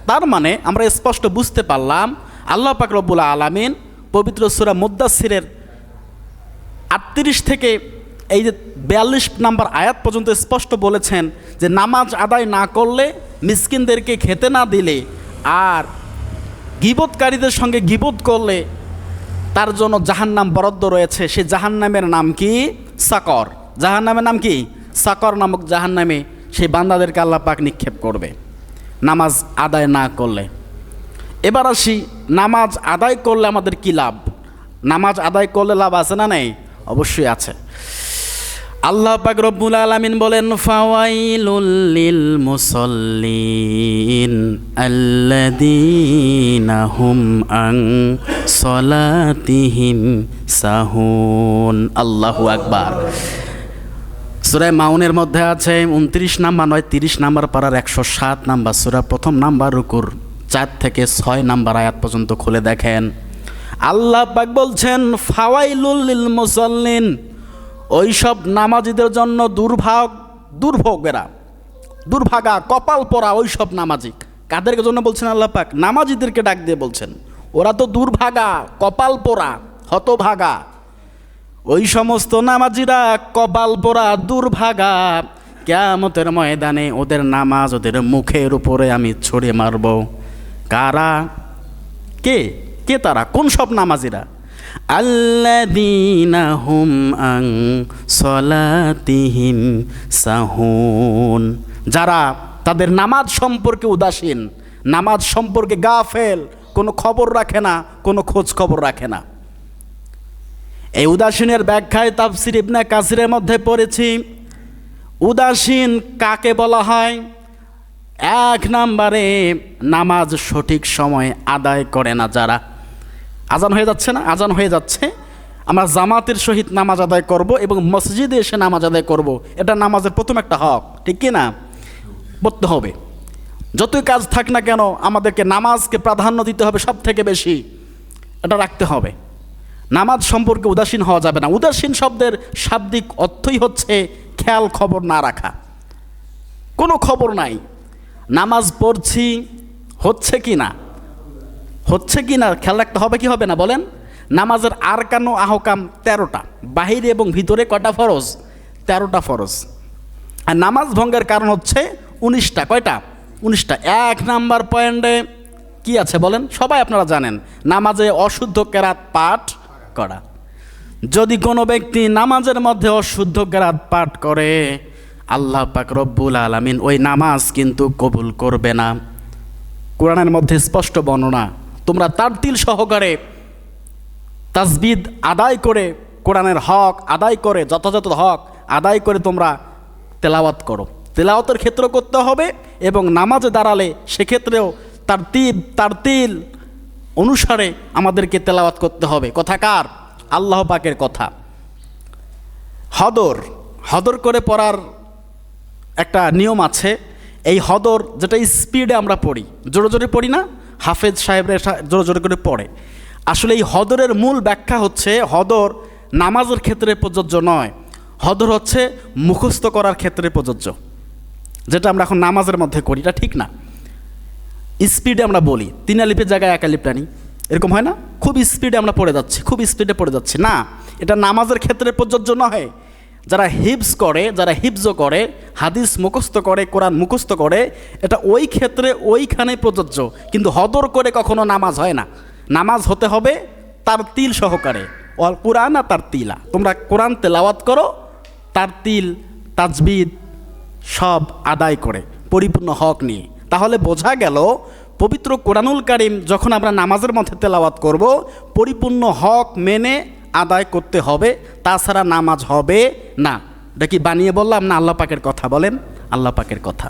তার মানে আমরা স্পষ্ট বুঝতে পারলাম আল্লাহ পাক রব্বুল আলামিন পবিত্র সূরা মুদ্দাসসিরের 38 থেকে এই যে 42 নম্বর আয়াত পর্যন্ত স্পষ্ট বলেছেন যে নামাজ আদায় না করলে, মিসকিনদেরকে খেতে না দিলে, আর গীবতকারীদের সঙ্গে গীবত করলে তার জন্য জাহান্নাম বরাদ্দ রয়েছে। সে জাহান্নামের নাম কি? সাকর। জাহান্নামের নাম কি? সাকর নামক জাহান্নামে সেই বান্দাদেরকে আল্লাহ পাক নিক্ষেপ করবে নামাজ আদায় না করলে। এবার আসি, নামাজ আদায় করলে আমাদের কি লাভ? নামাজ আদায় করলে লাভ আছে না নেই? অবশ্যই আছে। আল্লাহ পাক রব্বুল আলামিন বলেন, ফাওয়াইলুল লিল মুসাল্লিন আল্লাযীনা হুম আন সলাতিহিম সাহুন। আল্লাহু আকবার। সূরা মাউনের মধ্যে আছে 29 নাম্বার নয় 30 নাম্বার পারার 107 নাম্বার সূরা, প্রথম নাম্বার রুকুর 4 থেকে 6 নাম্বার আয়াত পর্যন্ত খুলে দেখেন। আল্লাহ পাক বলছেন, ফাওয়াইলুল লিল মুসাল্লিন, ওই সব নামাজিদের জন্য দুর্ভাগা কপাল পরা ওই সব নামাজি। কাদেরকে জন্য বলছেন আল্লাহ পাক? নামাজিদেরকে ডাক দিয়ে বলছেন, ওরা তো দুর্ভাগা, কপাল পোড়া, হতভাগা। ওই সমস্ত নামাজিরা কপাল পোড়া, দুর্ভাগা, কিয়ামতের ময়দানে ওদের নামাজ ওদের মুখের উপরে আমি ছড়িয়ে মারব। কারা? কে কে তারা? কোন সব নামাজিরা? আল্লাযীনা হুম আন সলাতিহিম সাহুন, যারা তাদের নামাজ সম্পর্কে উদাসীন, নামাজ সম্পর্কে গাফেল, কোনো খবর রাখে না, কোনো খোঁজ খবর রাখে না। এই উদাসীনের ব্যাখ্যায় তাফসীর ইবনে কাসিরের মধ্যে পড়েছি, উদাসীন কাকে বলা হয়? 1 নম্বরে নামাজ সঠিক সময় আদায় করে না যারা। আজান হয়ে যাচ্ছে না? আজান হয়ে যাচ্ছে, আমরা জামাতের সহিত নামাজ আদায় করব এবং মসজিদে এসে নামাজ আদায় করব, এটা নামাজের প্রথম একটা হক, ঠিক কি না? পড়তে হবে। যতই কাজ থাক না কেন আমাদেরকে নামাজকে প্রাধান্য দিতে হবে সব থেকে বেশি, এটা রাখতে হবে। নামাজ সম্পর্কে উদাসীন হওয়া যাবে না। উদাসীন শব্দের শাব্দিক অর্থই হচ্ছে খেয়াল খবর না রাখা, কোনো খবর নাই। নামাজ পড়ছি, হচ্ছে কি না খেয়াল রাখতে হবে কি হবে না বলেন? নামাজের আরকান ও আহকাম 13টা, বাহিরে এবং ভিতরে কয়টা ফরজ? 13টা ফরজ। আর নামাজ ভঙ্গের কারণ হচ্ছে 19টা। কয়টা? 19টা। 1 নাম্বার পয়েন্টে কি আছে বলেন? সবাই আপনারা জানেন, নামাজে অশুদ্ধ কেরাত পাঠ করা। যদি কোনো ব্যক্তি নামাজের মধ্যে অশুদ্ধ কেরাত পাঠ করে, আল্লাহ পাক রব্বুল আলামিন ওই নামাজ কিন্তু কবুল করবে না। কোরআনের মধ্যে স্পষ্ট বর্ণনা, তোমরা তারতিল সহকারে তাসবিদ আদায় করে, কোরআনের হক আদায় করে, যথাযথ হক আদায় করে তোমরা তেলাওয়াত করো। তেলাওয়াতের ক্ষেত্রে করতে হবে এবং নামাজে দাঁড়ালে সেক্ষেত্রেও তারতিল অনুসারে আমাদেরকে তেলাওয়াত করতে হবে। কথা কার? আল্লাহ পাকের কথা। হদর করে পড়ার একটা নিয়ম আছে। এই হদর, যেটা স্পিডে আমরা পড়ি, জোরে জোরে পড়ি না, হাফেজ সাহেবরা জোরে জোরে করে পড়ে। আসলে এই হদরের মূল ব্যাখ্যা হচ্ছে, হদর নামাজের ক্ষেত্রে প্রযোজ্য নয়, হদর হচ্ছে মুখস্থ করার ক্ষেত্রে প্রযোজ্য। যেটা আমরা এখন নামাজের মধ্যে করি, এটা ঠিক না। স্পিডে আমরা বলি, 3 আলিফের জায়গায় 1 আলিফ টানি, এরকম হয় না? খুব স্পিডে আমরা পড়ে যাচ্ছি, খুব স্পিডে পড়ে যাচ্ছি না, এটা নামাজের ক্ষেত্রে প্রযোজ্য নয়। যারা হিফজ করে, হাদিস মুখস্থ করে, কোরআন মুখস্থ করে, এটা ওই ক্ষেত্রে ওইখানে প্রযোজ্য। কিন্তু হদর করে কখনো নামাজ হয় না। নামাজ হতে হবে তারতিল সহকারে, ওয়াল কুরআন আর তারতিলা। তোমরা কোরআন তেলাওয়াত করো, তারতিল তাজবিদ সব আদায় করে পরিপূর্ণ হক নিয়ে। তাহলে বোঝা গেল, পবিত্র কোরআনুল কারীম যখন আমরা নামাজের মধ্যে তেলাওয়াত করব, পরিপূর্ণ হক মেনে আদায় করতে হবে, তাছাড়া নামাজ হবে না। এটা কি বানিয়ে বললাম না আল্লাহ পাকের কথা? বলেন, আল্লাহ পাকের কথা।